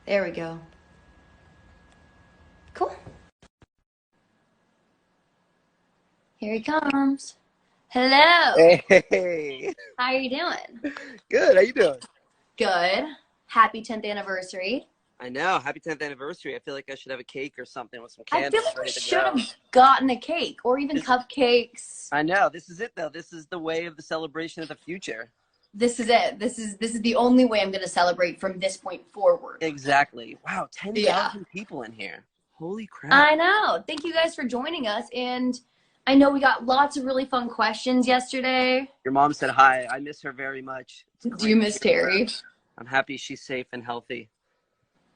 There we go. Cool. Here he comes. Hello. Hey, How are you doing? good. How you doing? Good. Happy 10th anniversary. I know. Happy 10th anniversary. I feel like I should have a cake or something with some I feel candles like we ready to should go. have gotten a cake or even This, cupcakes. I know. This is it, though. This is the way of the celebration of the future. This is it. This is the only way I'm going to celebrate from this point forward. Exactly. Wow, Yeah. 10,000 people in here. Holy crap. I know. Thank you guys for joining us. And I know we got lots of really fun questions yesterday. Your mom said hi. I miss her very much. It's Do you great to miss hear her. Terry? I'm happy she's safe and healthy.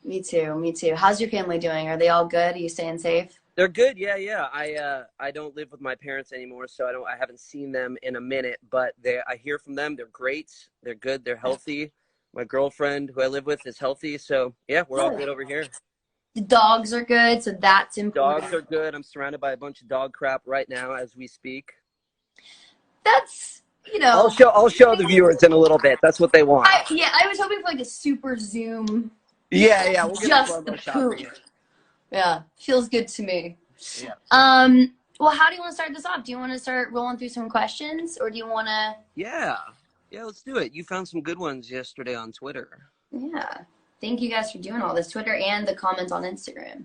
Me too. Me too. How's your family doing? Are they all good? Are you staying safe? They're good. Yeah. I don't live with my parents anymore, so I haven't seen them in a minute, but I hear from them. They're great. They're good. They're healthy. My girlfriend who I live with is healthy, so yeah, we're all good over here. The dogs are good, so that's important. Dogs are good. I'm surrounded by a bunch of dog crap right now as we speak. That's, you know. I'll show the viewers in a little bit. That's what they want. I was hoping for like a super zoom. Yeah, we'll get Just a slow-mo the shot for poop. you. Yeah, feels good to me. Yeah. Well, how do you want to start this off? Do you want to start rolling through some questions, or do you want to? Yeah, let's do it. You found some good ones yesterday on Twitter. Yeah. Thank you guys for doing all this, Twitter and the comments on Instagram.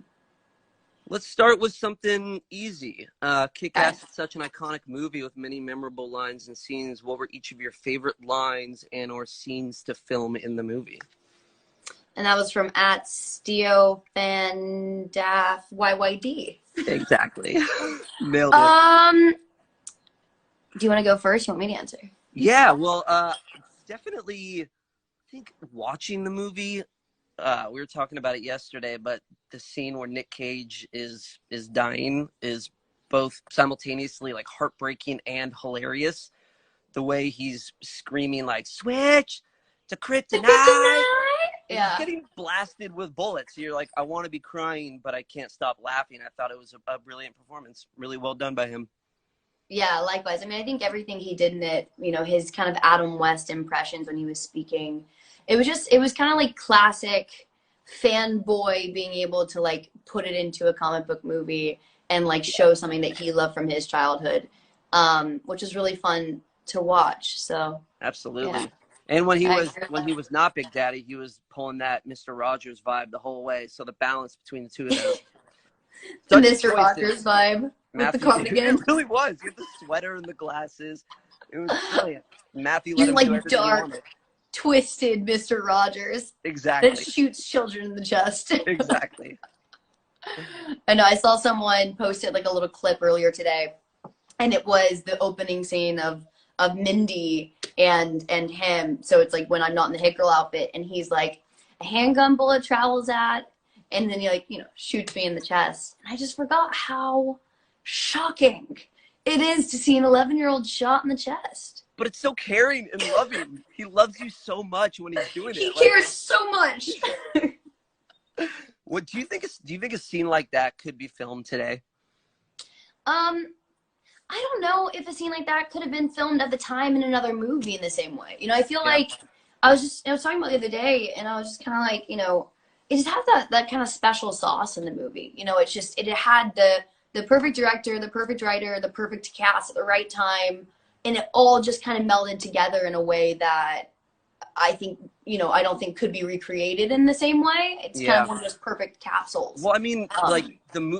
Let's start with something easy. Kick-Ass is such an iconic movie with many memorable lines and scenes. What were each of your favorite lines and or scenes to film in the movie? And that was from @SteoFandafYYD. Exactly. Nailed it. Do you want to go first? You want me to answer? Yeah, well, definitely, I think watching the movie, we were talking about it yesterday, but the scene where Nick Cage is dying is both simultaneously like heartbreaking and hilarious. The way he's screaming like "Switch to kryptonite!" Yeah. He's getting blasted with bullets. You're like, I want to be crying, but I can't stop laughing. I thought it was a brilliant performance. Really well done by him. Yeah, likewise. I mean, I think everything he did in it, you know, his kind of Adam West impressions when he was speaking, it was kind of like classic fanboy being able to like put it into a comic book movie and like show something that he loved from his childhood, which is really fun to watch. So Absolutely. yeah. And when he was not Big Daddy, he was pulling that Mr. Rogers vibe the whole way. So the balance between the two of them. The Mr. Rogers vibe with the cardigan. It really was. He had the sweater and the glasses. It was brilliant. Matthew let He's him like do everything he dark, wanted. twisted Mr. Rogers Exactly. that shoots children in the chest. Exactly. I know. I saw someone posted like a little clip earlier today, and it was the opening scene of Mindy and him. So it's like when I'm not in the hit girl outfit, and he's like, a handgun bullet travels at, and then he like, you know, shoots me in the chest. And I just forgot how shocking it is to see an 11-year-old shot in the chest. But it's so caring and loving. He loves you so much when he's doing it. He cares so much. What do you think? Do you think a scene like that could be filmed today? I don't know if a scene like that could have been filmed at the time in another movie in the same way. You know, I feel like I was talking about the other day, and I was just kind of like, you know, it just had that kind of special sauce in the movie. You know, it had the perfect director, the perfect writer, the perfect cast at the right time, and it all just kind of melded together in a way that I think, you know, I don't think could be recreated in the same way. It's kind of one of those perfect capsules. Well, I mean, like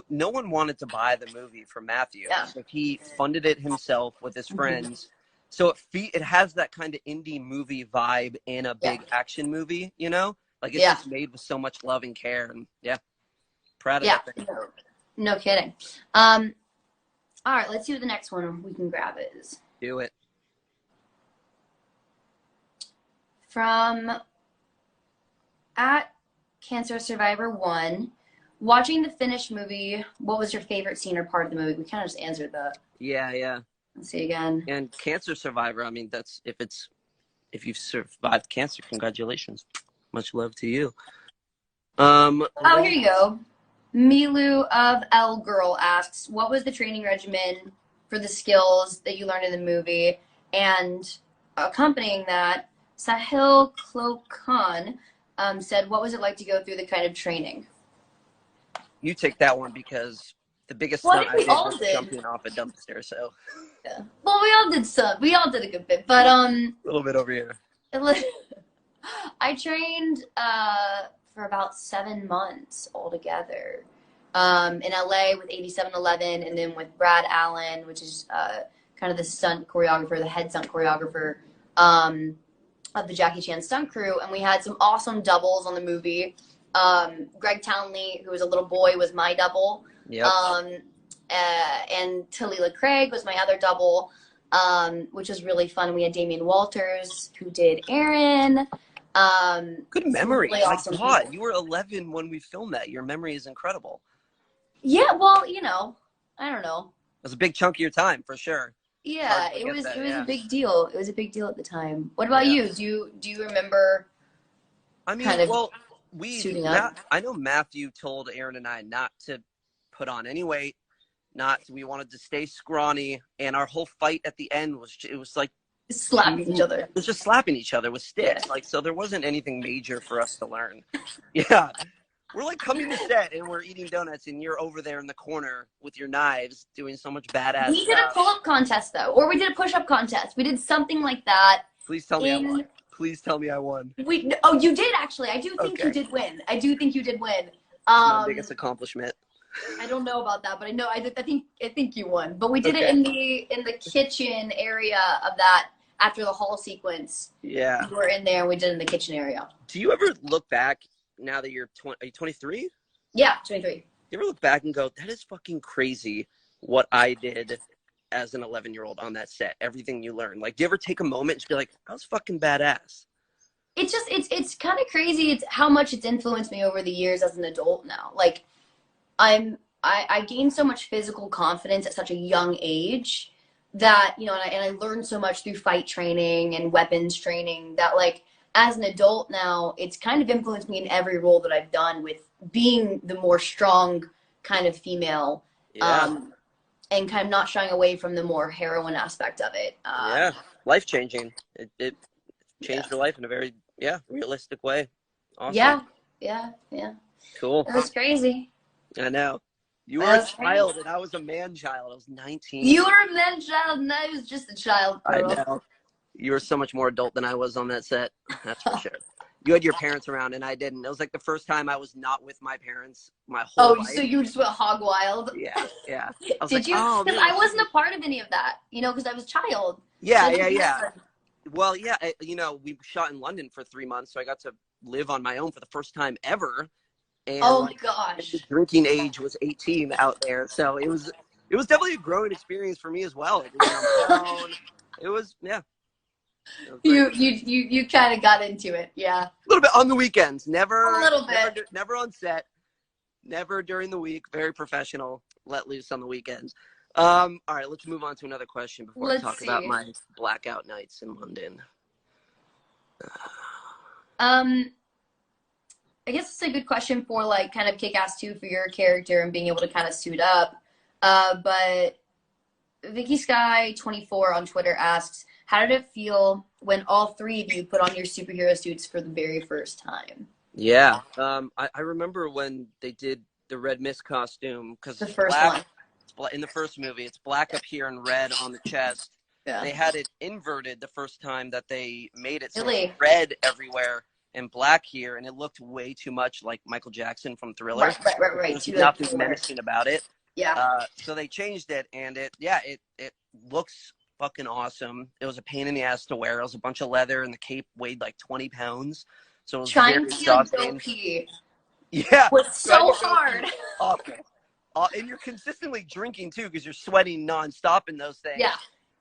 no one wanted to buy the movie for Matthew. Yeah. So he funded it himself with his friends. So it has that kind of indie movie vibe in a big action movie, you know? Like it's just made with so much love and care, and proud of that thing. No kidding. All right, let's see what the next one we can grab is. Do it. From @CancerSurvivor1, watching the finished movie, what was your favorite scene or part of the movie? We kind of just answered that. Yeah. Let's see again. And Cancer Survivor, I mean, that's if you've survived cancer, congratulations. Much love to you. Oh, here you go. Milu of L Girl asks, what was the training regimen for the skills that you learned in the movie? And accompanying that, Sahil Klokan said, what was it like to go through the kind of training? You take that one because the biggest Well, stunt I did was did. jumping off a dumpster. So Yeah. Well, we all did some. We all did a good bit, but a little bit over here. I trained for about 7 months altogether. In LA with 8711, and then with Brad Allen, which is kind of the stunt choreographer, the head stunt choreographer of the Jackie Chan stunt crew. And we had some awesome doubles on the movie. Greg Townley, who was a little boy, was my double. Yep. And Talila Craig was my other double, which was really fun. We had Damian Walters, who did Aaron. Good memory. Really awesome God, people. you were 11 when we filmed that. Your memory is incredible. Yeah, well, you know, I don't know. It was a big chunk of your time, for sure. Yeah, it was a big deal. It was a big deal at the time. What about you? Do you remember? I mean, kind of well, suiting up? I know Matthew told Aaron and I not to put on any weight, we wanted to stay scrawny, and our whole fight at the end was like Slapping each other. It was just slapping each other with sticks. Yeah. Like, so there wasn't anything major for us to learn. Yeah. We're like coming to set and we're eating donuts and you're over there in the corner with your knives doing so much badass We did a pull-up contest though, or we did a push-up contest. We did something like that. Please tell me I won. Please tell me I won. Oh, you did actually. I do think you did win. I do think you did win. My biggest accomplishment. I don't know about that, but I know I think you won. But we did it in the kitchen area of that after the hall sequence. Yeah. We were in there and we did it in the kitchen area. Do you ever look back now that you're are you 23? Yeah, 23. You ever look back and go, that is fucking crazy what I did as an 11-year-old on that set? Everything you learned. Like, do you ever take a moment and just be like, I was fucking badass? It's just, it's kind of crazy. It's how much it's influenced me over the years as an adult now. Like, I gained so much physical confidence at such a young age that, you know, and I learned so much through fight training and weapons training that, like, as an adult now, it's kind of influenced me in every role that I've done with being the more strong kind of female, and kind of not shying away from the more heroine aspect of it. Yeah, life-changing. It changed your life in a very, realistic way. Awesome. Yeah. Cool. It was crazy. I know. You were a child and I was a man-child. I was 19. You were a man-child and I was just a child, girl. I know. You were so much more adult than I was on that set. That's for sure. You had your parents around and I didn't. It was like the first time I was not with my parents my whole life. So you just went hog wild? Yeah. I was Did like, you? oh, because I wasn't a part of any of that, you know, because I was a child. Yeah. Well, you know, we shot in London for 3 months, so I got to live on my own for the first time ever. And gosh. The drinking age was 18 out there, so it was definitely a growing experience for me as well. It was, You kind of got into it, yeah. A little bit on the weekends, never. A little bit. Never on set, never during the week. Very professional. Let loose on the weekends. All right, let's move on to another question before I talk about my blackout nights in London. I guess it's a good question for, like, kind of Kick-Ass 2 for your character and being able to kind of suit up. But Vicky Sky 24 on Twitter asks, how did it feel when all three of you put on your superhero suits for the very first time? Yeah. I remember when they did the Red Mist costume, because the first one. In the first movie, it's black up here and red on the chest. Yeah. They had it inverted the first time that they made it. So it's red everywhere and black here, and it looked way too much like Michael Jackson from Thriller. Right. There's nothing menacing about it. Yeah. So they changed it, and it looks fucking awesome. It was a pain in the ass to wear. It was a bunch of leather, and the cape weighed like 20 pounds. So it was trying very to exhausting. Yeah. Was so hard. Awful. And you're consistently drinking too, because you're sweating nonstop in those things. Yeah.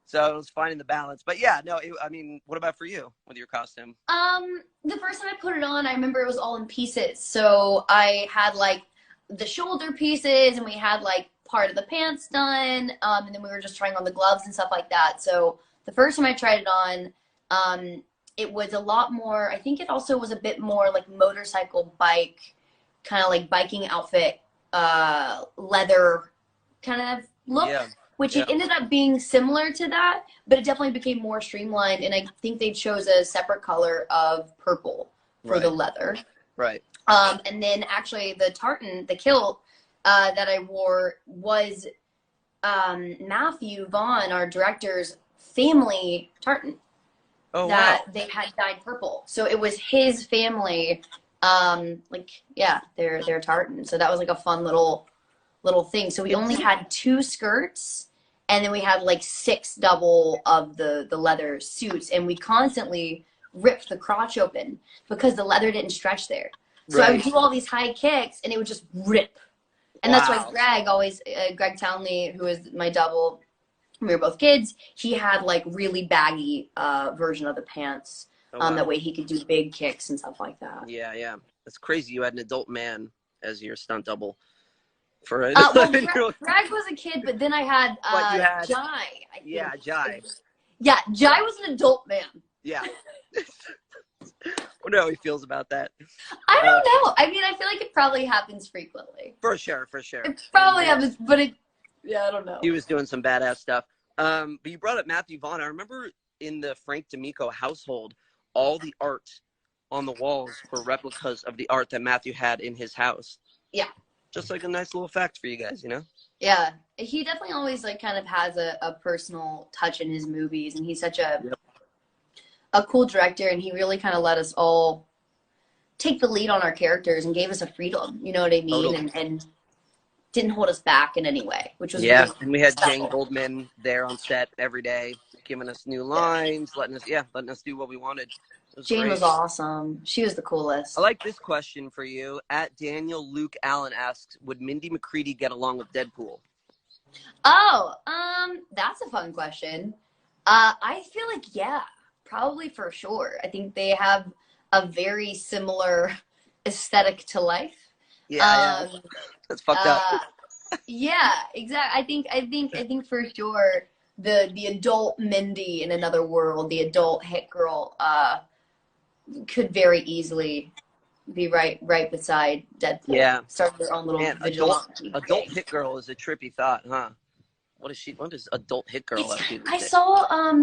So it was finding the balance. But yeah, no, I mean, what about for you with your costume? The first time I put it on, I remember it was all in pieces. So I had like the shoulder pieces, and we had like part of the pants done, and then we were just trying on the gloves and stuff like that. So the first time I tried it on, it was a lot more, I think it also was a bit more like motorcycle bike, kind of like biking outfit, leather kind of look. Yeah. Which it ended up being similar to that, but it definitely became more streamlined. And I think they chose a separate color of purple for the leather. Right. And then actually the tartan, the kilt that I wore was Matthew Vaughn, our director's family tartan. Oh, That wow. they had dyed purple. So it was his family, like, yeah, their tartan. So that was like a fun little thing. So we only had 2 skirts, and then we had like 6 double of the leather suits, and we constantly ripped the crotch open because the leather didn't stretch there. So I would Right. do all these high kicks, and it would just rip. And that's why Wow. Greg Townley, who is my double, we were both kids, he had like really baggy version of the pants. Oh, wow. That way he could do big kicks and stuff like that. Yeah, yeah. That's crazy. You had an adult man as your stunt double for an Well, 11-year-old. Greg was a kid, but then I had But you had, Jai. I think. yeah, Jai. Yeah, Jai was an adult man. Yeah. I wonder how he feels about that. I don't know. I mean, I feel like it probably happens frequently. For sure, for sure. It probably happens, but yeah, I don't know. He was doing some badass stuff. But you brought up Matthew Vaughn. I remember in the Frank D'Amico household, all the art on the walls were replicas of the art that Matthew had in his house. Yeah. Just like a nice little fact for you guys, you know? Yeah. He definitely always like kind of has a personal touch in his movies, and he's such a cool director, and he really kind of let us all take the lead on our characters and gave us a freedom, you know what I mean? Totally. And didn't hold us back in any way, which was Yeah, really and we had special. Jane Goldman there on set every day, giving us new lines, letting us do what we wanted. Jane was awesome. She was the coolest. I like this question for you. At Daniel Luke Allen asks, would Mindy McCready get along with Deadpool? Oh, that's a fun question. I feel like, yeah, probably for sure. I think they have a very similar aesthetic to life. Yeah, yeah. That's fucked up. Yeah, exactly. I think for sure the adult Mindy in another world, the adult hit girl, could very easily be right beside Deadpool. Yeah. Start their own little vigilante. Adult hit girl is a trippy thought, huh? What is adult hit girl up to? I saw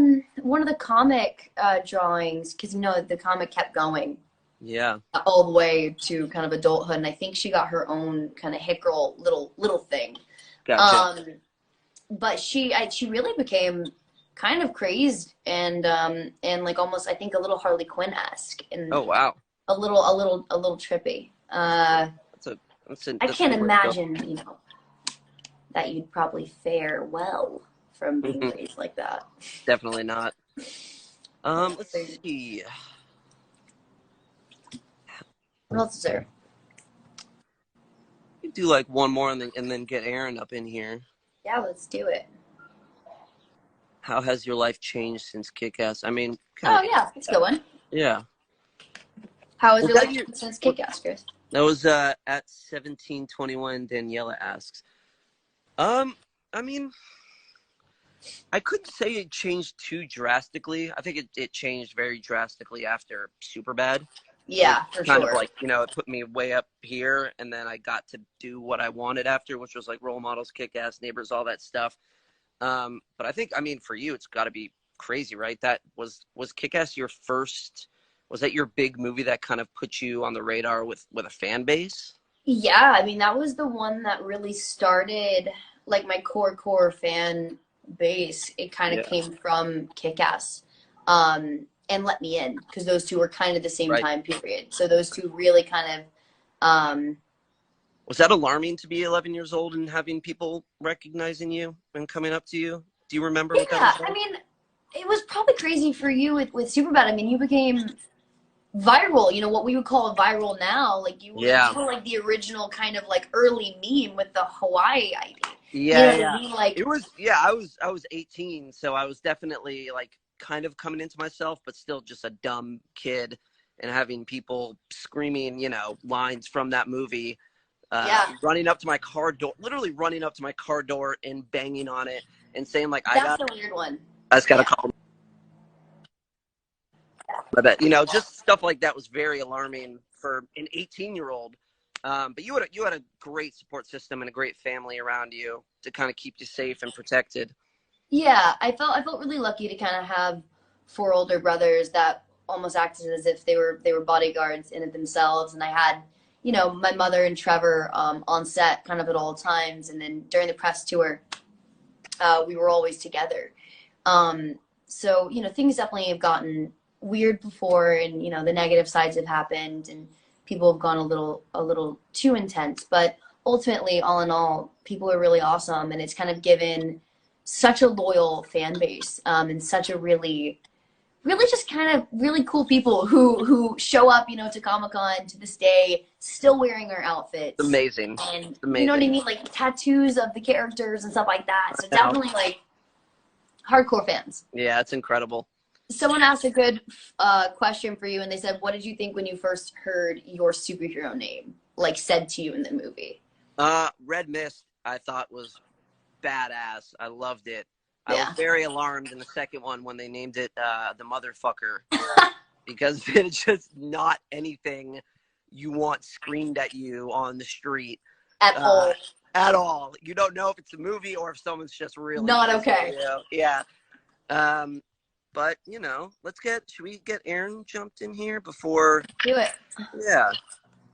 one of the comic drawings, because you know the comic kept going. Yeah. All the way to kind of adulthood, and I think she got her own kind of hit girl little thing. Gotcha. But she really became kind of crazed and like almost, I think, a little Harley Quinn-esque, and Oh, wow. a little trippy. I can't imagine, you know, that you'd probably fare well from being raised like that. Definitely not. Let's see. What else is there? You do like one more and then get Aaron up in here. Yeah, let's do it. How has your life changed since Kick-Ass? I mean, Oh yeah, that's a good one. Yeah. How has your life changed since Kick-Ass, Chris? That was at 2020.Chloë. Daniela asks. I mean, I couldn't say it changed too drastically. I think it changed very drastically after Superbad. Yeah, for kind sure. of like, you know, it put me way up here, and then I got to do what I wanted after, which was like Role Models, Kick-Ass, Neighbors, all that stuff. But I think, I mean, for you, it's got to be crazy, right? That was Kick-Ass your first? Was that your big movie that kind of put you on the radar with a fan base? Yeah, I mean, that was the one that really started like my core fan base. It kind of came from Kick-Ass. And Let Me In, because those two were kind of the same time period. So those two really kind of Was that alarming to be 11 years old and having people recognizing you and coming up to you? Do you remember what that was like? I mean, it was probably crazy for you with Superbad. I mean, you became viral, you know, what we would call viral now. Like you were like the original kind of like early meme with the Hawaii ID. Yeah, you know what I mean? Like, it was, I was 18, so I was definitely like kind of coming into myself, but still just a dumb kid, and having people screaming, you know, lines from that movie, running up to my car door, literally running up to my car door and banging on it and saying like, that's a weird one. I just got to call. But, you know, just stuff like that was very alarming for an 18-year-old. But you had a great support system and a great family around you to kind of keep you safe and protected. Yeah, I felt really lucky to kind of have 4 older brothers that almost acted as if they were bodyguards in it themselves. And I had, you know, my mother and Trevor on set kind of at all times. And then during the press tour, we were always together. So, you know, things definitely have gotten weird before, and, you know, the negative sides have happened and people have gone a little too intense. But ultimately, all in all, people are really awesome, and it's kind of given such a loyal fan base, and such a really just kind of really cool people who show up, you know, to Comic-Con to this day, still wearing our outfits. It's amazing. And it's amazing. You know what I mean? Like tattoos of the characters and stuff like that. So definitely like hardcore fans. Yeah, it's incredible. Someone asked a good question for you, and they said, what did you think when you first heard your superhero name, like, said to you in the movie? Red Mist, I thought was badass. I loved it. Yeah. I was very alarmed in the second one when they named it the Motherfucker, because it's just not anything you want screamed at you on the street. At all. At all. You don't know if it's a movie or if someone's just really not okay. Yeah. But, you know, should we get Aaron jumped in here before? Do it. Yeah.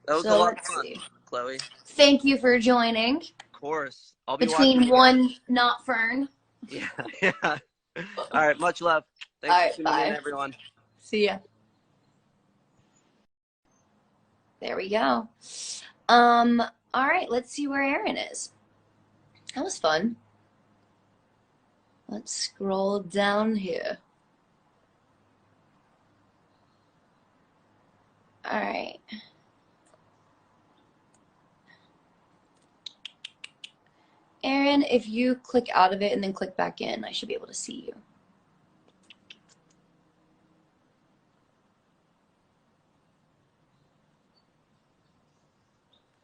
That was a lot of fun, Chloe. Thank you for joining. Of course. I'll be Between one not Fern. Yeah. All right. Much love. Thanks for tuning in, everyone. See ya. There we go. All right. Let's see where Aaron is. That was fun. Let's scroll down here. All right. Aaron, if you click out of it and then click back in, I should be able to see you.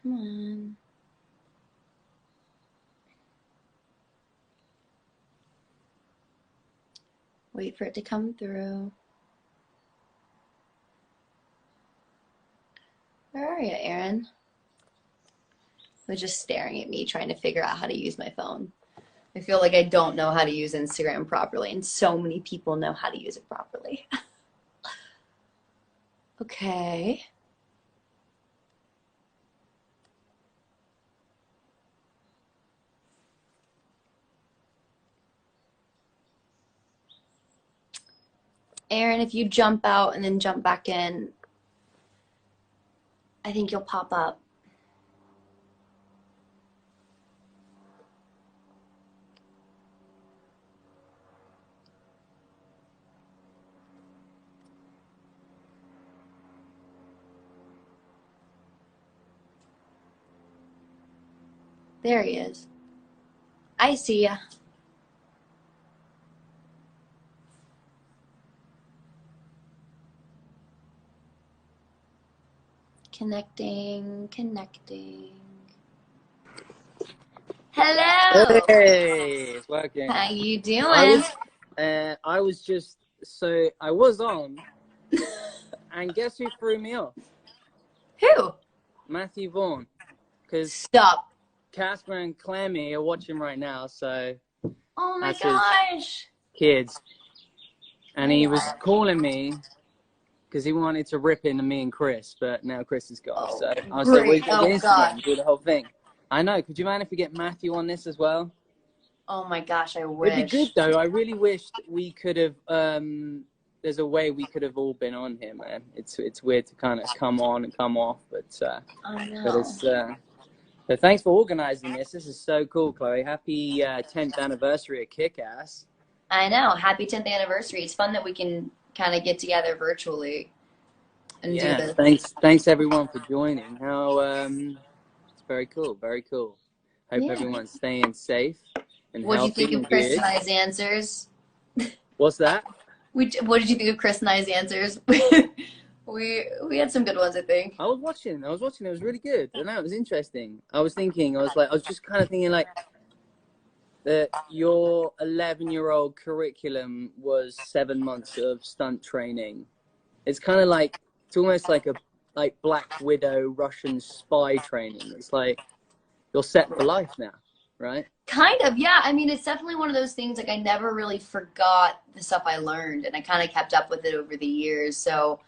Come on. Wait for it to come through. Where are you, Aaron? Was just staring at me, trying to figure out how to use my phone. I feel like I don't know how to use Instagram properly, and so many people know how to use it properly. Okay. Aaron, if you jump out and then jump back in, I think you'll pop up. There he is. I see ya. Connecting. Hello. Hey, it's working. How you doing? I was on, and guess who threw me off? Who? Matthew Vaughn. Because Stop. Casper and Clemmy are watching right now, so. Oh my that's gosh. Kids. And he was calling me because he wanted to rip into me and Chris, but now Chris is gone. Oh, so I was like, we got oh God. do the whole thing. I know. Could you mind if we get Matthew on this as well? Oh my gosh, I wish. It'd be good though. I really wished we could have. There's a way we could have all been on here, man. It's weird to kind of come on and come off, but I know. but it's. So thanks for organizing this. This is so cool, Chloe. Happy 10th anniversary of Kick-Ass. I know. Happy 10th anniversary. It's fun that we can kind of get together virtually and do this. Thanks everyone for joining. How it's very cool. Hope everyone's staying safe and what healthy. What did you think of Chris and I's answers? What's that? What did you think of Chris and I's answers? we had some good ones, I think. I was watching. It was really good. I know, it was interesting. I was just kind of thinking like that your 11-year-old curriculum was 7 months of stunt training. It's kind of like, it's almost like a Black Widow Russian spy training. It's like you're set for life now. right? Kind of, yeah. I mean, it's definitely one of those things, like, I never really forgot the stuff I learned, and I kind of kept up with it over the years. So,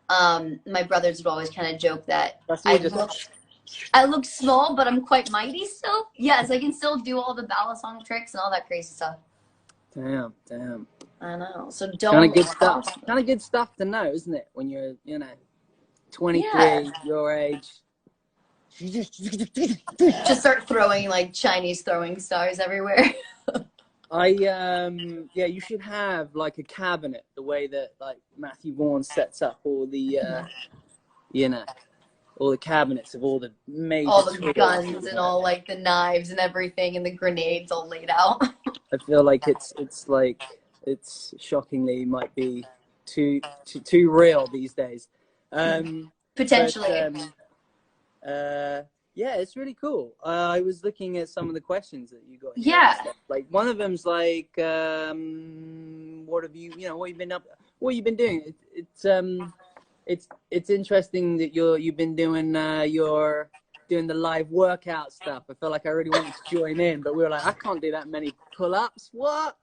my brothers would always kind of joke that I look small, but I'm quite mighty still. Yes, I can still do all the ballad song tricks and all that crazy stuff. Damn. I know. So don't. Kind of good stuff. Kind of good stuff to know, isn't it? When you're, 23, your age. Just start throwing like Chinese throwing stars everywhere. You should have like a cabinet, the way that like Matthew Vaughn sets up all the, all the cabinets of all the major all the guns and all like the knives and everything and the grenades all laid out. I feel like it's shockingly might be too real these days. Potentially. But, it's really cool. I was looking at some of the questions that you got. Yeah. Like one of them's like, what have you been doing? It's interesting that you've been doing doing the live workout stuff. I felt like I really wanted to join in, but we were like, I can't do that many pull-ups. What?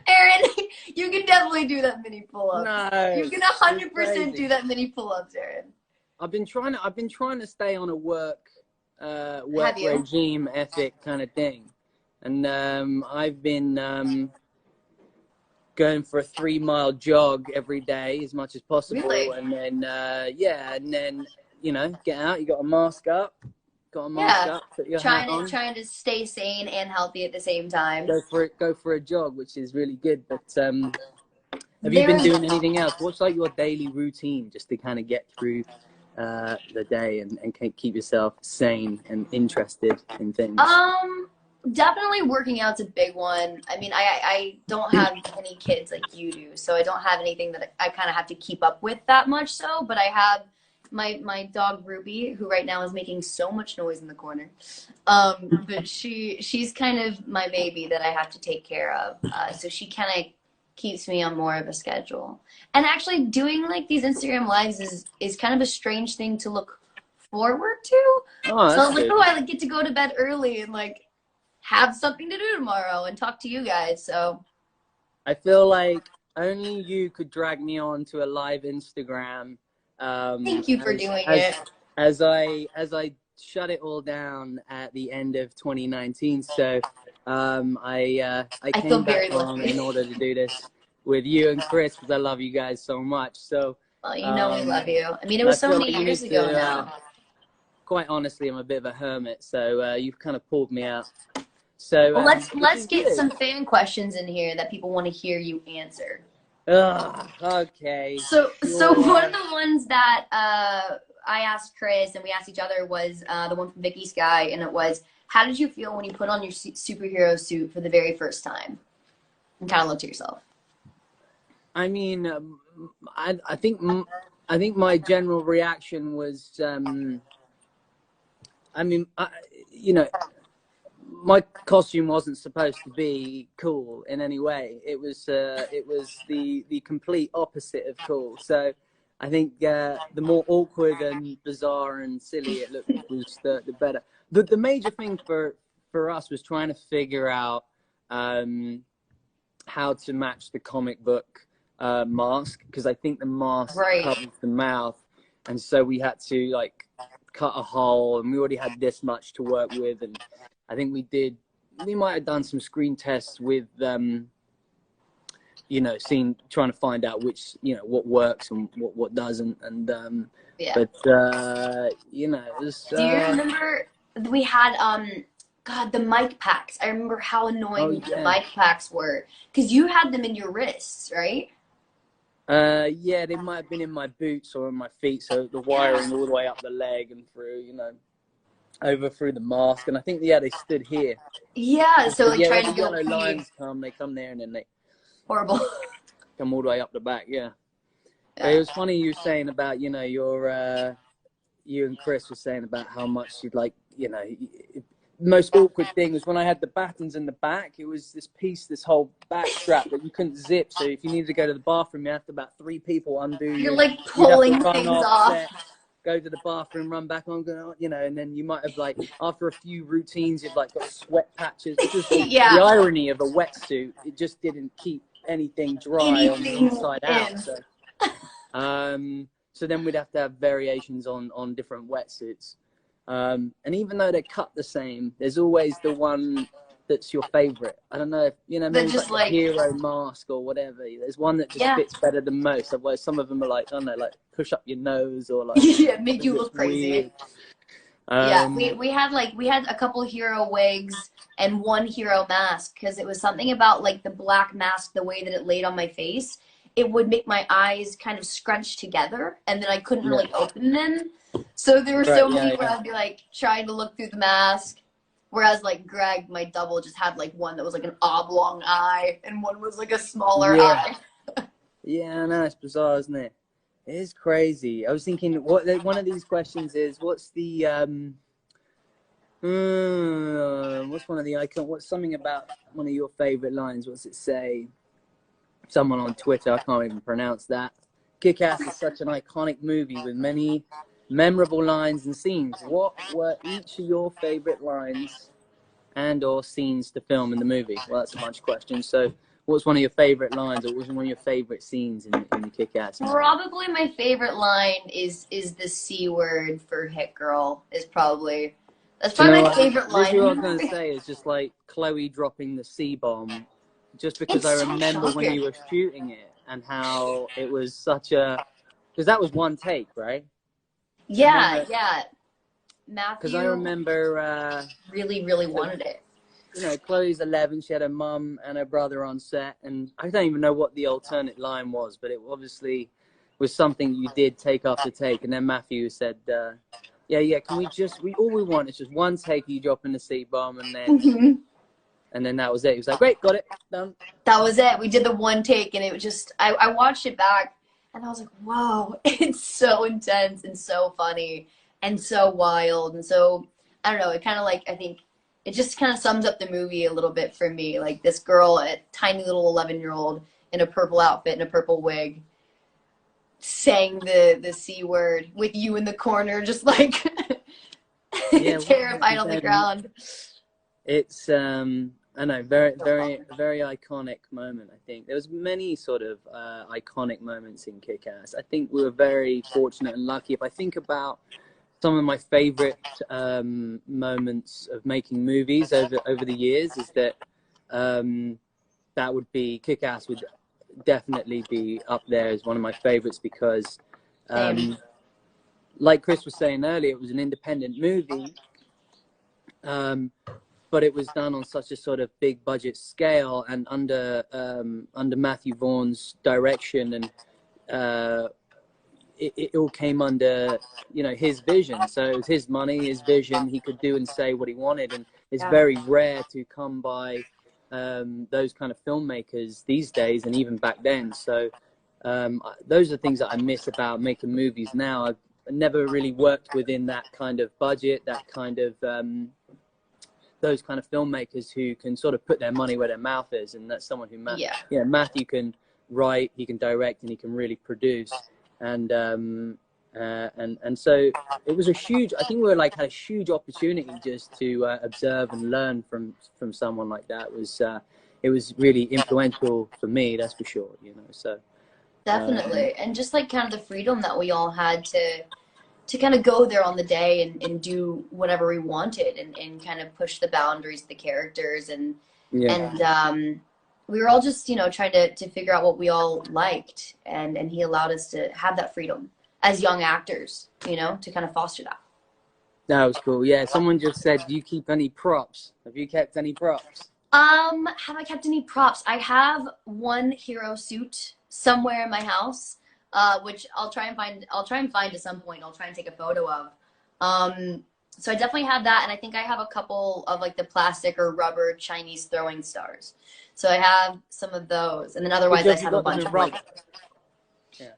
Aaron, you can definitely do that many pull-ups. No, you can 100% do that many pull-ups, Aaron. I've been trying to stay on a work regime ethic kind of thing, and I've been going for a 3-mile jog every day as much as possible. Really? And then get out. You got a mask up. Put your hat on. Trying to stay sane and healthy at the same time. Go for a jog, which is really good. But have you been doing anything else? What's like your daily routine just to kind of get through the day and keep yourself sane and interested in things? Definitely working out's a big one. I mean, I don't have any kids like you do, so I don't have anything that I kind of have to keep up with that much so, but I have my dog Ruby, who right now is making so much noise in the corner. But she's kind of my baby that I have to take care of. So she kind of keeps me on more of a schedule. And actually doing like these Instagram lives is kind of a strange thing to look forward to. Oh, so I was like, I like get to go to bed early and like have something to do tomorrow and talk to you guys. So I feel like only you could drag me on to a live Instagram. Thank you for doing it. As I shut it all down at the end of 2019, so I came back on in order to do this with you and Chris because I love you guys so much. So well, we love you. I mean, it was so many years ago now. Quite honestly, I'm a bit of a hermit, so you've kind of pulled me out. So well, let's get some fan questions in here that people want to hear you answer. Okay. So one of the ones that I asked Chris and we asked each other was the one from Vicky Sky, and it was, how did you feel when you put on your superhero suit for the very first time? And kind of looked at yourself. I mean, I think my general reaction was, my costume wasn't supposed to be cool in any way. It was the complete opposite of cool. So I think the more awkward and bizarre and silly it looked was the better. The major thing for us was trying to figure out how to match the comic book mask, because I think the mask covers the mouth, and so we had to like cut a hole, and we already had this much to work with, and I think we might have done some screen tests with, trying to find out which, what works and what doesn't. And, it was, do you remember we had, the mic packs? I remember how annoying the mic packs were, because you had them in your wrists, right? Yeah, they might have been in my boots or in my feet. So the wiring all the way up the leg and through, over through the mask, and I think they stood here. Yeah, so like trying to go. Yellow lines come there, and then they horrible come all the way up the back. Yeah. But it was funny you were saying about you and Chris were saying about how much you'd like most awkward thing was when I had the battens in the back. It was this whole back strap that you couldn't zip. So if you needed to go to the bathroom, you have to about 3 people undo. You're like pulling things off. go to the bathroom, run back on, go, you know, and then you might have like after a few routines, you've like got sweat patches. It's just Yeah. the irony of a wetsuit. It just didn't keep anything dry on the inside out. So then we'd have to have variations on different wetsuits. And even though they're cut the same, there's always the one that's your favorite. I don't know if, you know, maybe just like a hero mask or whatever. There's one that just fits better than most. Otherwise, some of them are like, I don't know, like push up your nose or like yeah, make you look crazy. Weird. We had a couple hero wigs and one hero mask because it was something about like the black mask, the way that it laid on my face, it would make my eyes kind of scrunch together, and then I couldn't really open them. So there were so many where I'd be like trying to look through the mask. Whereas like Greg, my double, just had like one that was like an oblong eye and one was like a smaller eye. Yeah, I know, it's bizarre, isn't it? It is crazy. I was thinking, what one of these questions is, what's the what's one of the icon? What's something about one of your favorite lines? What's it say? Someone on Twitter, I can't even pronounce that. Kick-Ass is such an iconic movie with many memorable lines and scenes. What were each of your favorite lines and or scenes to film in the movie? Well, that's a bunch of questions. So what's one of your favorite lines, or what's one of your favorite scenes in the Kick-Ass movie? Probably my favorite line is the C word for Hit Girl. That's probably my favorite line. What I was going to say is just like Chloe dropping the C-bomb, just because I remember when you were shooting it and how it was such a, because that was one take, right? Yeah. Matthew. Because I remember really wanted it. You know, Chloe's 11. She had her mum and her brother on set, and I don't even know what the alternate line was, but it obviously was something you did take after take. And then Matthew said, "Yeah, can we all we want is just one take of you dropping the C-bomb, and then." And then that was it. He was like, great, got it, done. That was it. We did the one take, and it was just, I watched it back, and I was like, wow, it's so intense and so funny and so wild. And so, I don't know, it kind of like, I think it just kind of sums up the movie a little bit for me. Like this girl, a tiny little 11-year-old in a purple outfit and a purple wig, saying the C word with you in the corner, just like terrified on the ground. It's I know, very iconic moment. I think there was many sort of iconic moments in Kick-Ass. I think we were very fortunate and lucky. If I think about some of my favorite moments of making movies over the years, is that that would be Kick-Ass would definitely be up there as one of my favorites, because like Chris was saying earlier, it was an independent movie. But it was done on such a sort of big budget scale and under Matthew Vaughn's direction, and it all came under, you know, his vision. So it was his money, his vision. He could do and say what he wanted, and it's very rare to come by those kind of filmmakers these days, and even back then. So those are things that I miss about making movies now. I've never really worked within that kind of budget, that kind of those kind of filmmakers who can sort of put their money where their mouth is, and that's someone who Matthew can write, he can direct, and he can really produce, and so it was a huge, I think we were like had a huge opportunity just to observe and learn from someone like that. It was really influential for me, that's for sure, you know. So definitely, and just like kind of the freedom that we all had to kind of go there on the day and do whatever we wanted, and kind of push the boundaries of the characters, and we were all just, you know, trying to figure out what we all liked, and he allowed us to have that freedom as young actors, you know, to kind of foster that. That was cool. Yeah, someone just said, do you keep any props? Have you kept any props? Have I kept any props? I have one hero suit somewhere in my house, which I'll try and find at some point. I'll try and take a photo of. So I definitely have that, and I think I have a couple of like the plastic or rubber Chinese throwing stars. So I have some of those, and then otherwise I have a bunch of rubber.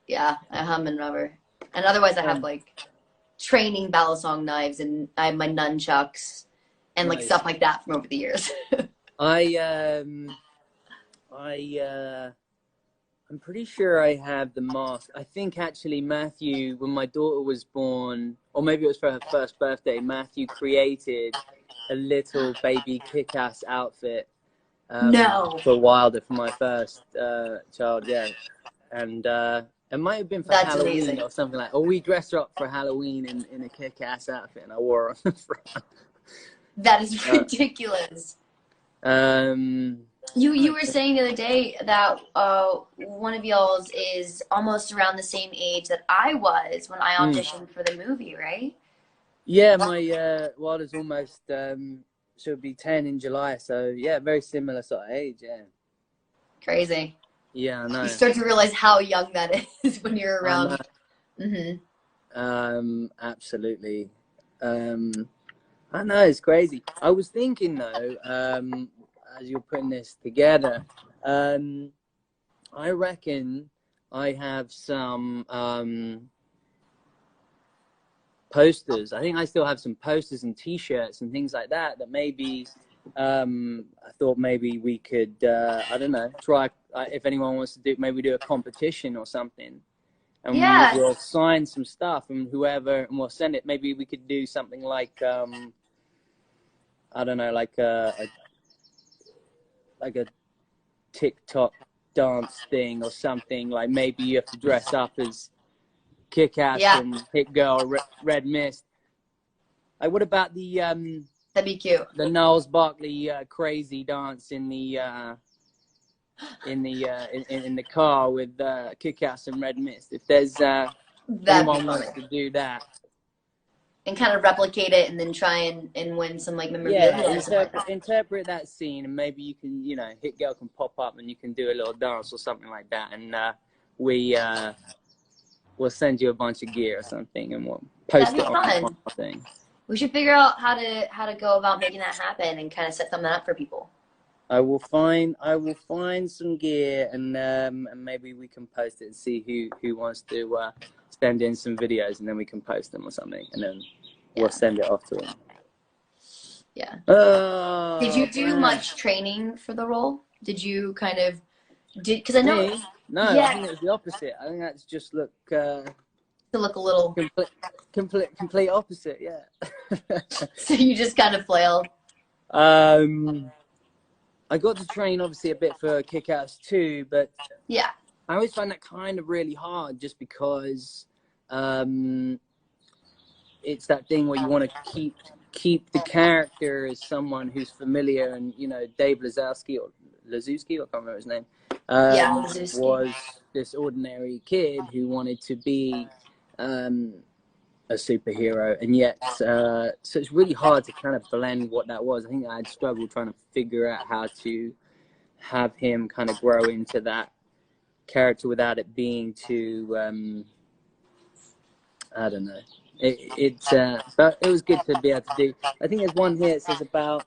Yeah, I have them in rubber, and otherwise I have like training balisong knives, and I have my nunchucks and like stuff like that from over the years. I I'm pretty sure I have the mask. I think actually Matthew, when my daughter was born, or maybe it was for her first birthday, Matthew created a little baby kick-ass outfit No, for Wilder for my first child, yeah. And it might have been for that's Halloween amazing. or something like. Or we dressed her up for Halloween in a kick-ass outfit, and I wore her on the front. That is ridiculous. You were saying the other day that one of y'all's is almost around the same age that I was when I auditioned for the movie, right? Yeah, my Wilder's almost she'll be 10 in July, so yeah, very similar sort of age, yeah. Crazy. Yeah, I know. You start to realize how young that is when you're around. Absolutely. I know, it's crazy. I was thinking though, as you're putting this together, I reckon I have some posters. I think I still have some posters and T-shirts and things like that maybe I thought maybe we could I don't know, try if anyone wants to do a competition or something, and we'll sign some stuff, and whoever, and we'll send it. Maybe we could do something like I don't know, like a TikTok dance thing or something. Like maybe you have to dress up as Kick-Ass and Hit Girl, Red Mist. Like, what about the that'd be cute. The Gnarls Barkley crazy dance in the car with Kick-Ass and Red Mist? If there's anyone wants to do that. And kind of replicate it, and then try and win some like memorabilia. Yeah, interpret that scene, and maybe you can, you know, Hit Girl can pop up, and you can do a little dance or something like that, and we'll send you a bunch of gear or something, and we'll post it on our thing. We should figure out how to go about making that happen and kind of set something up for people. I will find some gear, and maybe we can post it and see who wants to send in some videos, and then we can post them or something, and then we'll send it off to them. Yeah. Oh, did you do much training for the role? Did you kind of because I know no, I think it was the opposite. I think that's just to look a little complete opposite, yeah. So you just kind of flailed. I got to train obviously a bit for Kick-Ass too, but yeah, I always find that kind of really hard, just because it's that thing where you want to keep the character as someone who's familiar, and you know, Dave Lazowski or Lazowski, I can't remember his name, was this ordinary kid who wanted to be a superhero, and yet so it's really hard to kind of blend what that was. I think I'd struggled trying to figure out how to have him kind of grow into that character without it being too I don't know. But it was good to be able to do. I think there's one here that says about,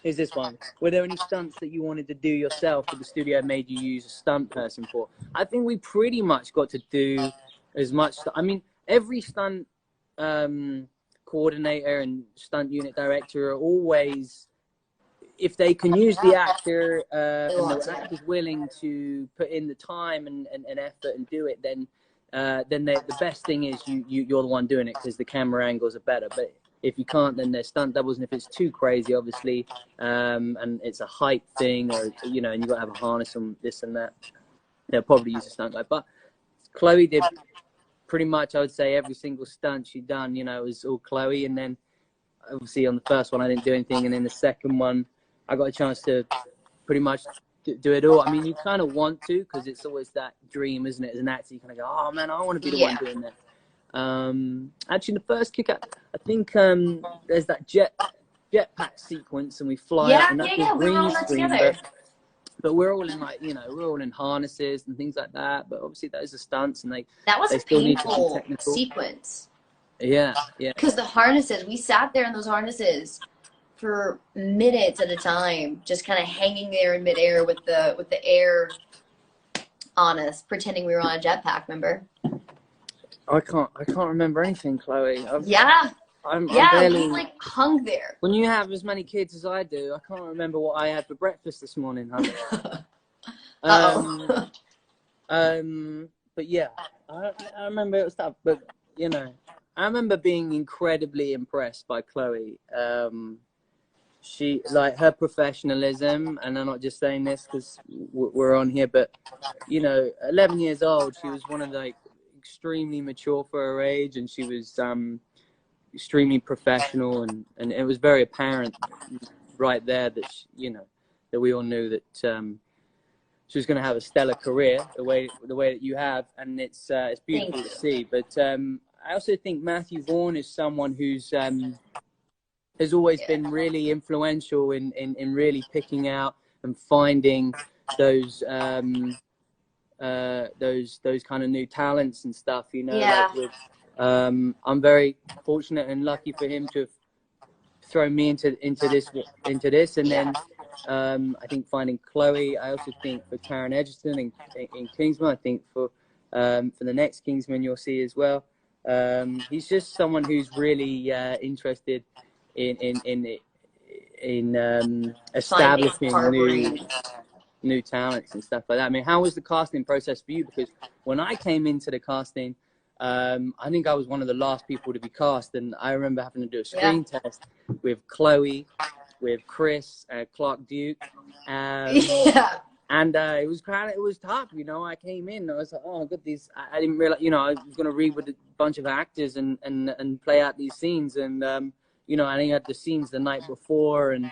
is this one, were there any stunts that you wanted to do yourself that the studio made you use a stunt person for? I think we pretty much got to do as much. I mean, every stunt coordinator and stunt unit director are always, if they can use the actor and the actor's willing to put in the time and effort and do it, then the best thing is you're the one doing it, because the camera angles are better. But if you can't, then there's stunt doubles, and if it's too crazy, obviously, and it's a height thing, or you know, and you got to have a harness and this and that, they'll probably use a stunt guy. But Chloe did pretty much, I would say, every single stunt she'd done, you know, it was all Chloe. And then obviously on the first one I didn't do anything, and then the second one I got a chance to pretty much do it all. I mean, you kind of want to, because it's always that dream, isn't it, as an actor? You kind of go, oh man, I want to be the one doing that. Actually, the first Kick-Ass, I think there's that jetpack sequence, and we fly up, and that's green screen, but we're all in, like, you know, we're all in harnesses and things like that. But obviously those are stunts, and that was they a still need to be painful technical sequence. Yeah. Because the harnesses, we sat there in those harnesses for minutes at a time, just kind of hanging there in midair with the air on us, pretending we were on a jetpack. Remember? I can't remember anything, Chloe. I'm barely, we like hung there. When you have as many kids as I do, I can't remember what I had for breakfast this morning, honey. But yeah, I remember it was tough. But you know, I remember being incredibly impressed by Chloe. She, like, her professionalism, and I'm not just saying this because we're on here, but you know, 11 years old, she was one of the, like, extremely mature for her age, and she was extremely professional, and it was very apparent right there that she, you know, that we all knew that she was going to have a stellar career the way that you have, and it's beautiful to see. But I also think Matthew Vaughn is someone who's has always been really influential in really picking out and finding those kind of new talents and stuff, you know. Yeah. Like with, I'm very fortunate and lucky for him to have thrown me into this, and then I think finding Chloe. I also think for Taron Egerton in Kingsman, I think for the next Kingsman you'll see as well. He's just someone who's really interested in establishing new talents and stuff like that. I mean, how was the casting process for you? Because when I came into the casting, I think I was one of the last people to be cast, and I remember having to do a screen test with Chloe, with Chris, Clark Duke, and it was tough. You know, I came in, I was like, oh, good, these. I didn't realize, you know, I was going to read with a bunch of actors and play out these scenes, and you know, I think I had the scenes the night before, and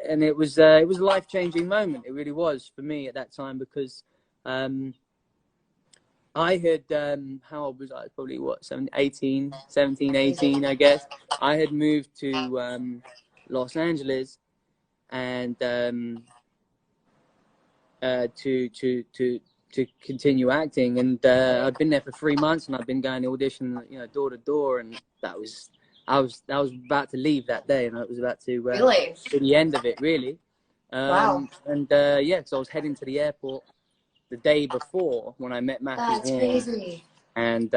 it was a life-changing moment. It really was for me at that time, because I had, how old was I? Probably what, 17, 18, I guess. I had moved to Los Angeles, and to continue acting, and I'd been there for 3 months, and I'd been going to audition, you know, door to door, and I was about to leave that day, and I was about to Really? to the end of it, really. Wow. And yeah, so I was heading to the airport the day before when I met Matthew. That's crazy. And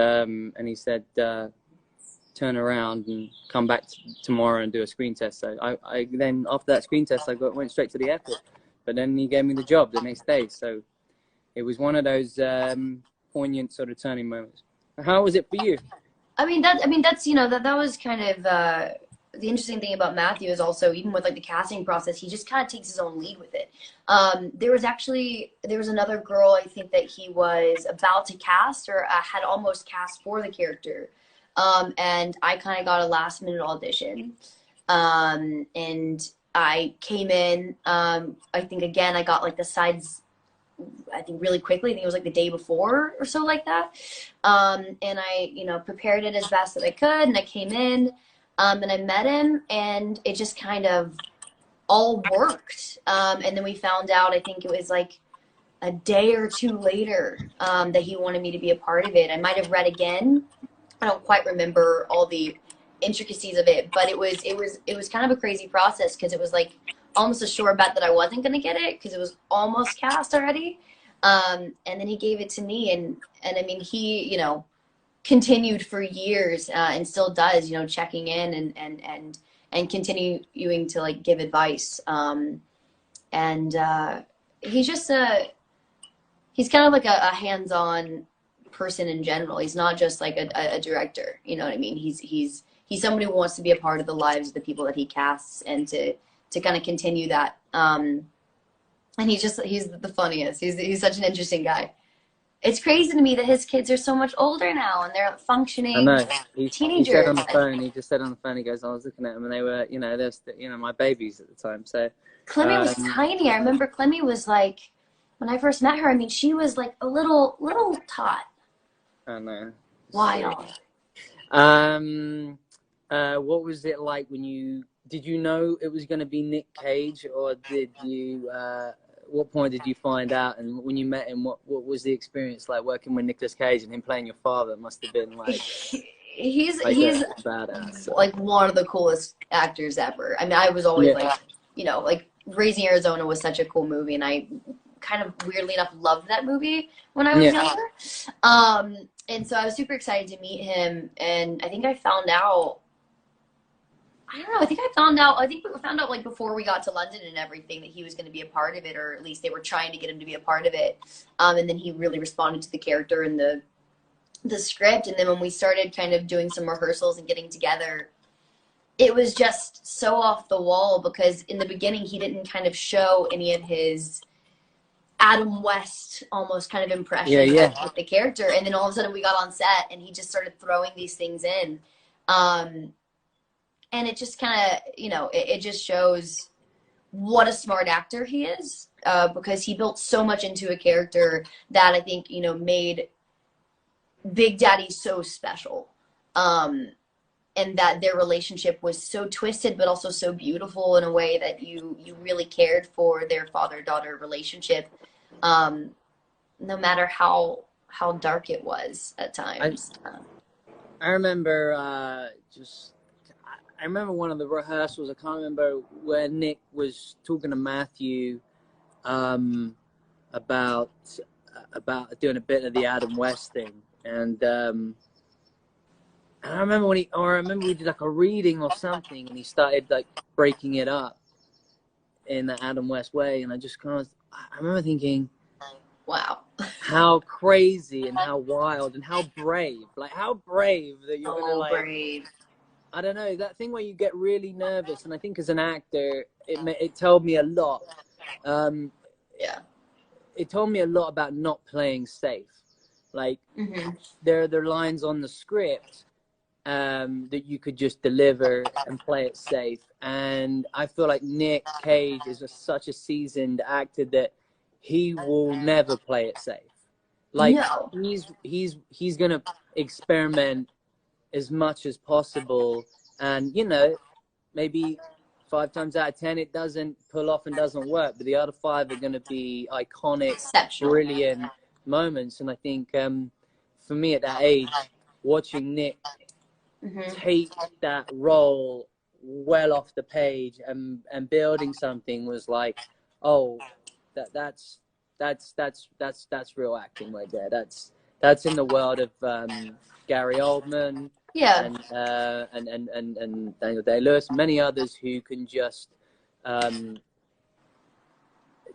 he said, turn around and come back tomorrow and do a screen test. So I then, after that screen test, I went straight to the airport. But then he gave me the job the next day. So it was one of those poignant sort of turning moments. How was it for you? I mean, that's, you know, that was kind of the interesting thing about Matthew is also, even with like the casting process, he just kind of takes his own lead with it. There was another girl, I think, that he was about to cast, or had almost cast for the character. And I kind of got a last minute audition. And I came in, I think, again, I got like the sides, I think, really quickly. I think it was like the day before or so, like that. And I, you know, prepared it as best that I could, and I came in, and I met him, and it just kind of all worked. And then we found out, I think it was like a day or two later, that he wanted me to be a part of it. I might have read again. I don't quite remember all the intricacies of it, but it was kind of a crazy process, because it was like almost a sure bet that I wasn't going to get it, because it was almost cast already. And then he gave it to me, and I mean, he, you know, continued for years, and still does, you know, checking in and continuing to like give advice. And he's just he's kind of like a hands-on person in general. He's not just like a director, you know what I mean? He's somebody who wants to be a part of the lives of the people that he casts, and to kind of continue that. And he's the funniest. He's such an interesting guy. It's crazy to me that his kids are so much older now, and they're functioning. I know. Teenagers. He said on the phone. He just said on the phone. He goes, "I was looking at them, and they were, you know, they're my babies at the time." So Clemmy was tiny. I remember Clemmy was like, when I first met her, I mean, she was like a little tot. I know. Wild. What was it like when did you know it was going to be Nick Cage, or did you? What point did you find out? And when you met him, what was the experience like working with Nicolas Cage and him playing your father? It must have been like he's badass. So. Like one of the coolest actors ever. I mean, I was always like, you know, like Raising Arizona was such a cool movie, and I kind of weirdly enough loved that movie when I was younger. And so I was super excited to meet him, and I think I found out, I don't know. I think we found out like before we got to London and everything that he was going to be a part of it, or at least they were trying to get him to be a part of it. And then he really responded to the character and the script. And then when we started kind of doing some rehearsals and getting together, it was just so off the wall, because in the beginning he didn't kind of show any of his Adam West almost kind of impression with the character. And then all of a sudden we got on set and he just started throwing these things in. And it just kind of, you know, it just shows what a smart actor he is, because he built so much into a character that I think, you know, made Big Daddy so special. And that their relationship was so twisted, but also so beautiful in a way that you really cared for their father-daughter relationship, no matter how dark it was at times. I remember I remember one of the rehearsals. I can't remember, where Nick was talking to Matthew about doing a bit of the Adam West thing, and I remember we did like a reading or something, and he started like breaking it up in the Adam West way, and I remember thinking, wow, how crazy and how wild and how brave that you're gonna like. Brave. I don't know, that thing where you get really nervous, and I think as an actor, it told me a lot. It told me a lot about not playing safe. Like, there are lines on the script that you could just deliver and play it safe. And I feel like Nick Cage is such a seasoned actor that he will never play it safe. Like, no. He's gonna experiment as much as possible, and you know, maybe 5 times out of 10 it doesn't pull off and doesn't work, but the other 5 are going to be iconic, brilliant moments. And I think for me at that age, watching Nick take that role well off the page and building something was like, oh, that's real acting right there. That's in the world of Gary Oldman, and Daniel Day-Lewis, many others who can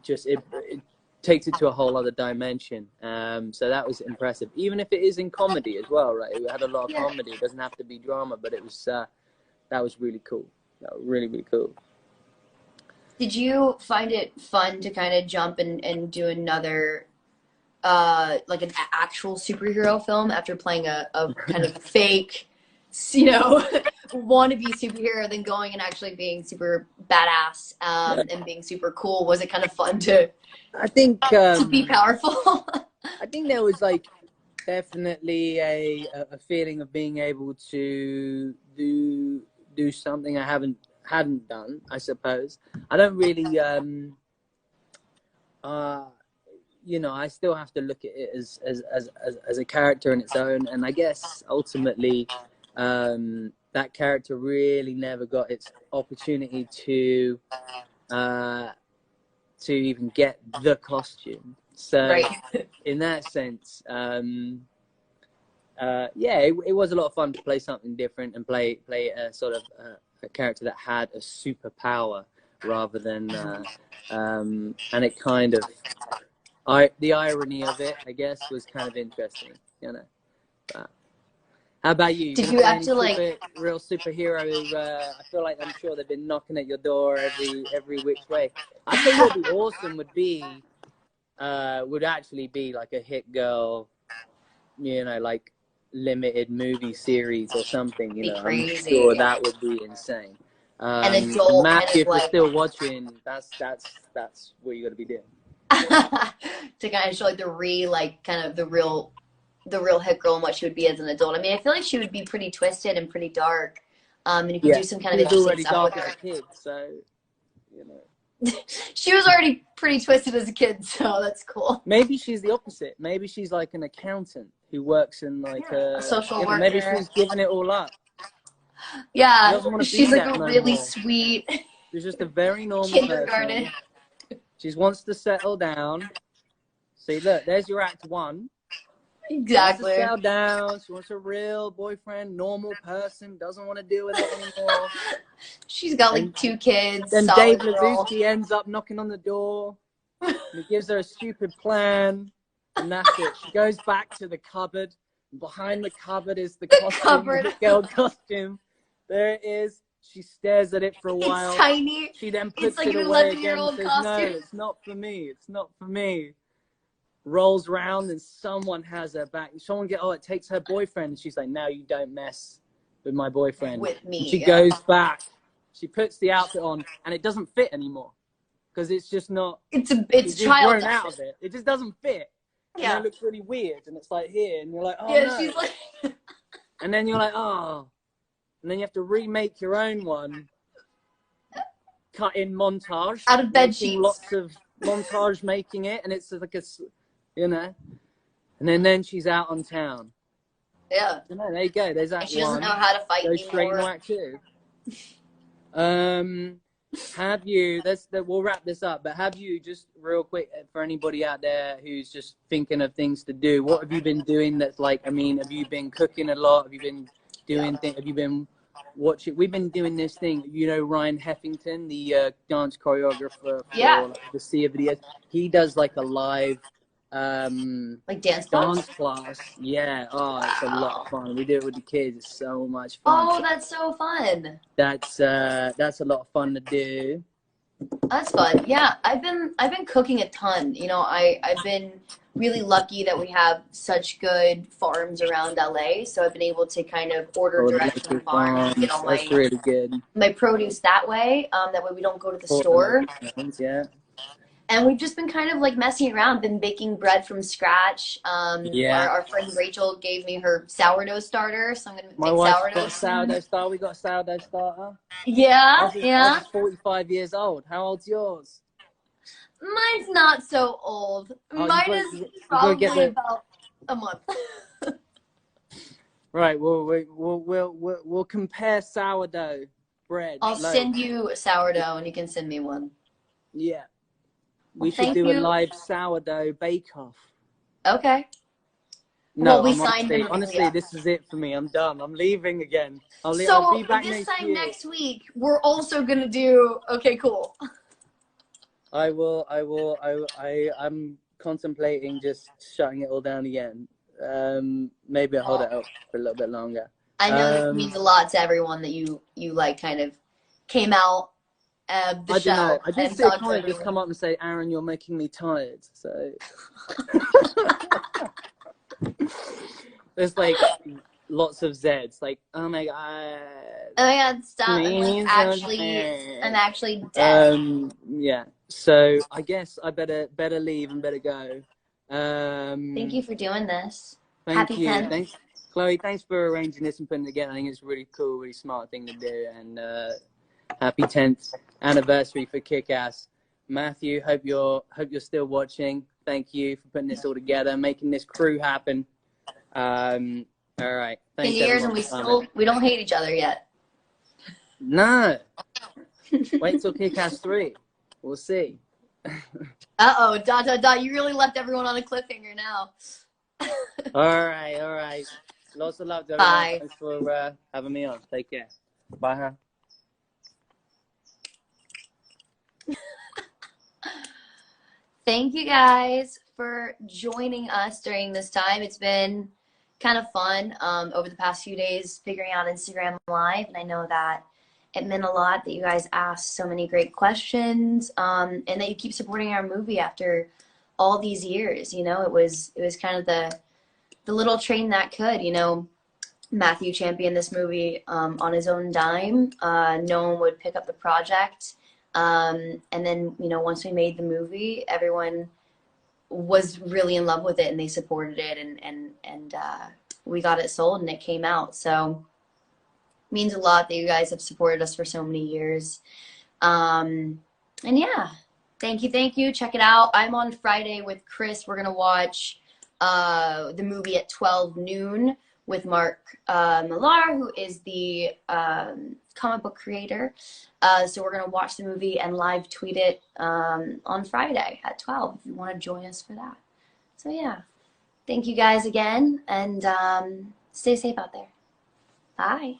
it takes it to a whole other dimension. So that was impressive, even if it is in comedy as well, right? It had a lot of comedy. It doesn't have to be drama, but it was that was really cool. That was really, really cool. Did you find it fun to kind of jump and do another like an actual superhero film after playing a kind of fake, you know, wannabe superhero, then going and actually being super badass and being super cool? Was it kind of fun to be powerful? I think there was like definitely a feeling of being able to do something I hadn't done, I suppose. I don't really you know, I still have to look at it as a character in its own, and I guess ultimately that character really never got its opportunity to even get the costume. So in that sense, it was a lot of fun to play something different and play a sort of a character that had a superpower rather than and it kind of the irony of it, I guess, was kind of interesting, you know. But how about you? Did you have to real superhero? I feel like I'm sure they've been knocking at your door every which way. I think what would be awesome would actually be like a Hit Girl, you know, like limited movie series or something. You know, I'm sure that would be insane. An adult Matthew, kind of if you're still watching, that's what you got to be doing. To kind of show like the real Hit Girl and what she would be as an adult. I mean, I feel like she would be pretty twisted and pretty dark. And you could do some kind of interesting stuff with her. Kid, so you know. She was already pretty twisted as a kid, so that's cool. Maybe she's the opposite. Maybe she's like an accountant who works in like a social worker. Maybe she's giving it all up. Yeah, she's like a really sweet. She's just a very normal kindergarten person. She wants to settle down. See, look, there's your act 1. Exactly. She wants to settle down. She wants a real boyfriend, normal person, doesn't want to deal with it anymore. She's got like 2 kids. Then Solid Dave girl. Lazuski ends up knocking on the door. And he gives her a stupid plan. And that's it. She goes back to the cupboard. And behind the cupboard is the costume, the hit girl costume. There it is. She stares at it for a while. It's tiny. She then It's puts like it an away again 11-year-old and says, costume. no, it's not for me. It's not for me. Rolls round and someone has her back. It takes her boyfriend. And she's like, no, you don't mess with my boyfriend. With me. And she goes back. She puts the outfit on and it doesn't fit anymore. Because it's just not. It's She's child grown out of it. It just doesn't fit. Yeah. And it looks really weird. And it's like here. And you're like, oh, yeah, no. she's like. And then you're like, oh. And then you have to remake your own one. Cut in montage. Out of bed making sheets. Lots of montage making it. And it's like And then she's out on town. Yeah. There you go. There's that And she doesn't one. know how to fight Go straight into anymore. act 2. Have you? We'll wrap this up. But have you, just real quick, for anybody out there who's just thinking of things to do, what have you been doing? That's like, have you been cooking a lot? Have you been doing things? Have you been watching? We've been doing this thing. Ryan Heffington, the dance choreographer for the Sia videos. He does like a live. Like dance class? Yeah. Oh, it's a lot of fun. We do it with the kids. It's so much fun. Oh, that's so fun. That's a lot of fun to do. That's fun. Yeah, I've been cooking a ton. I've been really lucky that we have such good farms around LA, so I've been able to kind of order direct from farms and get all That's really good. my produce that way. That way we don't go to the store. Yeah. And we've just been kind of like messing around, been baking bread from scratch. Our friend Rachel gave me her sourdough starter, so I'm going to make sourdough. My wife's got a sourdough starter. We got a sourdough starter. Yeah, I was 45 years old. How old's yours? Mine's not so old. Mine is probably about a month. Right. We'll compare sourdough bread. I'll send you a sourdough, and you can send me one. Yeah. We should do a live sourdough bake-off. Okay. No, well, honestly, this is it for me. I'm done. I'm leaving again. I'll be back next week, we're also going to do, okay, cool. I will. I'm contemplating just shutting it all down again. Maybe I'll hold it up for a little bit longer. I know it means a lot to everyone that you like kind of came out the I show. don't know. I did see a comment just come up and say, Aaron, you're making me tired. So there's like lots of Z's. Like, oh my god. Oh my god, stop. I'm actually dead. Yeah. So I guess I better leave and better go. Thank you for doing this. Thank you. 10th. Thanks, Chloe. Thanks for arranging this and putting it together. I think it's a really cool, really smart thing to do. And happy 10th anniversary for Kick-Ass. Matthew, hope you're still watching. Thank you for putting this all together, making this crew happen. All right. Thanks, 10 years and we don't hate each other yet. No. Wait till Kick-Ass 3. We'll see. Uh-oh, ... You really left everyone on a cliffhanger now. All right. Lots of love to everyone. Bye. Thanks for having me on. Take care. Bye, huh? Thank you guys for joining us during this time. It's been kind of fun over the past few days figuring out Instagram Live, and I know that it meant a lot that you guys asked so many great questions, and that you keep supporting our movie after all these years. It was kind of the little train that could. Matthew championed this movie on his own dime. No one would pick up the project. And then, once we made the movie, everyone was really in love with it and they supported it, and we got it sold and it came out. So it means a lot that you guys have supported us for so many years. And yeah, thank you. Check it out. I'm on Friday with Chris. We're going to watch the movie at 12 noon with Mark Millar, who is the comic book creator. So we're going to watch the movie and live tweet it on Friday at 12 if you want to join us for that. So yeah, Thank you guys again, and stay safe out there. Bye.